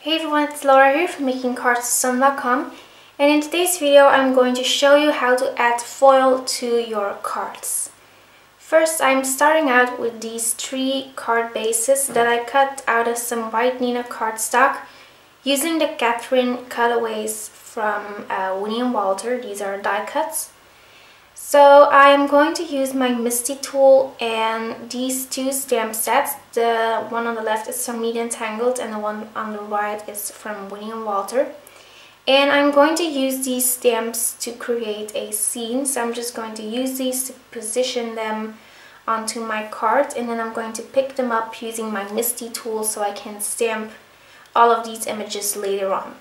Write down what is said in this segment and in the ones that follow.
Hey everyone, it's Laura here from makingcards.com, and in today's video I'm going to show you how to add foil to your cards. First, I'm starting out with these 3 card bases that I cut out of some white Neenah cardstock using the Catherine cutaways from Winnie & Walter. These are die cuts. So I am going to use my MISTI tool and these 2 stamp sets. The one on the left is from Neat and Tangled and the one on the right is from Winnie & Walter. And I'm going to use these stamps to create a scene. So I'm just going to use these to position them onto my card, and then I'm going to pick them up using my MISTI tool so I can stamp all of these images later on.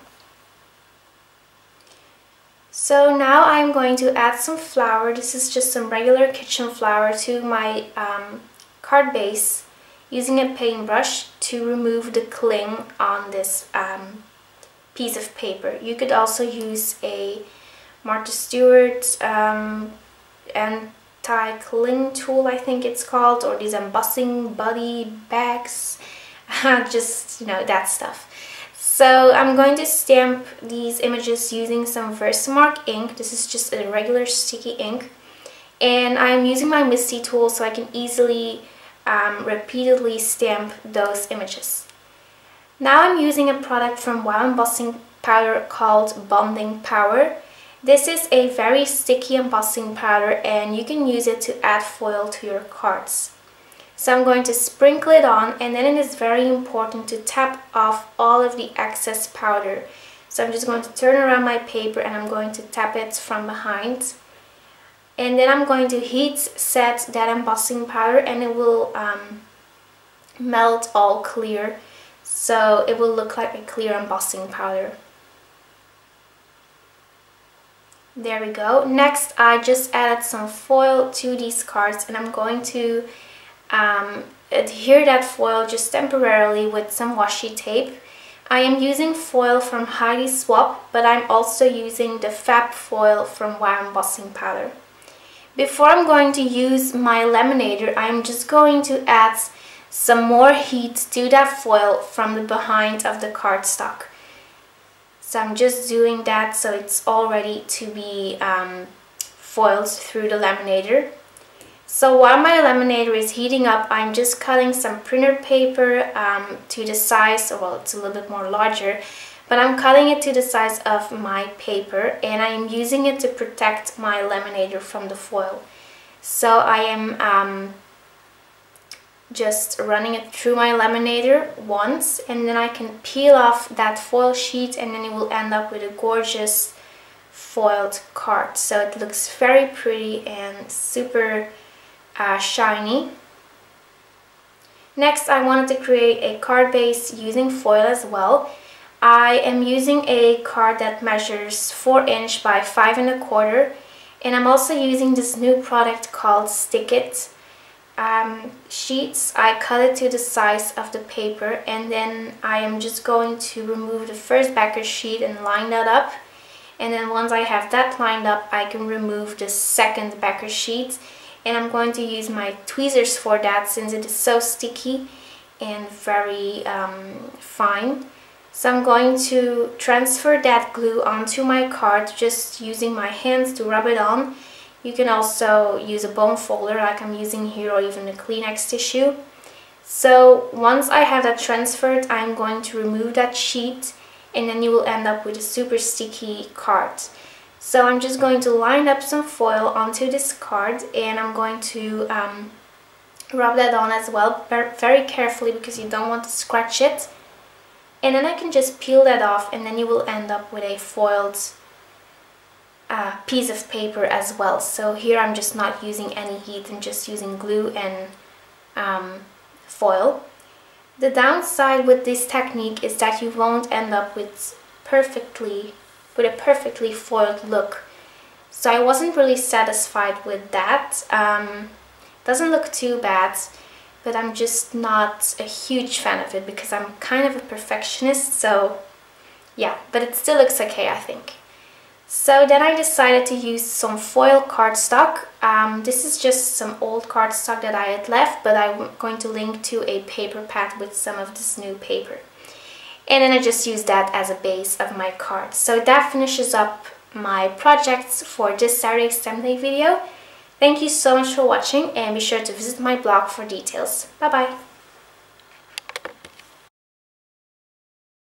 So now I'm going to add some flour. This is just some regular kitchen flour to my card base using a paintbrush to remove the cling on this piece of paper. You could also use a Martha Stewart anti-cling tool, I think it's called, or these embossing buddy bags, just, you know, that stuff. So I'm going to stamp these images using some Versamark ink. This is just a regular sticky ink. And I'm using my MISTI tool so I can easily, repeatedly stamp those images. Now I'm using a product from Wow Embossing Powder called Bonding Power. This is a very sticky embossing powder and you can use it to add foil to your cards. So I'm going to sprinkle it on, and then it is very important to tap off all of the excess powder. So I'm just going to turn around my paper and I'm going to tap it from behind. And then I'm going to heat set that embossing powder and it will melt all clear. So it will look like a clear embossing powder. There we go. Next, I just added some foil to these cards and I'm going to adhere that foil just temporarily with some washi tape. I am using foil from Heidi Swapp, but I'm also using the Fab foil from Wow Embossing Powder. Before I'm going to use my laminator, I'm just going to add some more heat to that foil from the behind of the cardstock. So I'm just doing that so it's all ready to be foiled through the laminator. So while my laminator is heating up, I'm just cutting some printer paper to the size, well, it's a little bit more larger, but I'm cutting it to the size of my paper and I am using it to protect my laminator from the foil. So I am just running it through my laminator once, and then I can peel off that foil sheet and then it will end up with a gorgeous foiled card. So it looks very pretty and super shiny. Next, I wanted to create a card base using foil as well. I am using a card that measures 4 inch by 5 1/4, and I'm also using this new product called Stick It sheets. I cut it to the size of the paper, and then I am just going to remove the first backer sheet and line that up, and then once I have that lined up, I can remove the second backer sheet. And I'm going to use my tweezers for that since it is so sticky and very fine. So I'm going to transfer that glue onto my card just using my hands to rub it on. You can also use a bone folder like I'm using here, or even a Kleenex tissue. So once I have that transferred, I'm going to remove that sheet and then you will end up with a super sticky card. So I'm just going to line up some foil onto this card and I'm going to rub that on as well, very carefully because you don't want to scratch it. And then I can just peel that off and then you will end up with a foiled piece of paper as well. So here I'm just not using any heat, I'm just using glue and foil. The downside with this technique is that you won't end up with a perfectly foiled look. So I wasn't really satisfied with that. Doesn't look too bad, but I'm just not a huge fan of it because I'm kind of a perfectionist, so yeah, but it still looks okay, I think. So then I decided to use some foil cardstock. This is just some old cardstock that I had left, but I'm going to link to a paper pad with some of this new paper. and then I just use that as a base of my card. So that finishes up my projects for this Saturday assembly video. Thank you so much for watching, and be sure to visit my blog for details. Bye bye!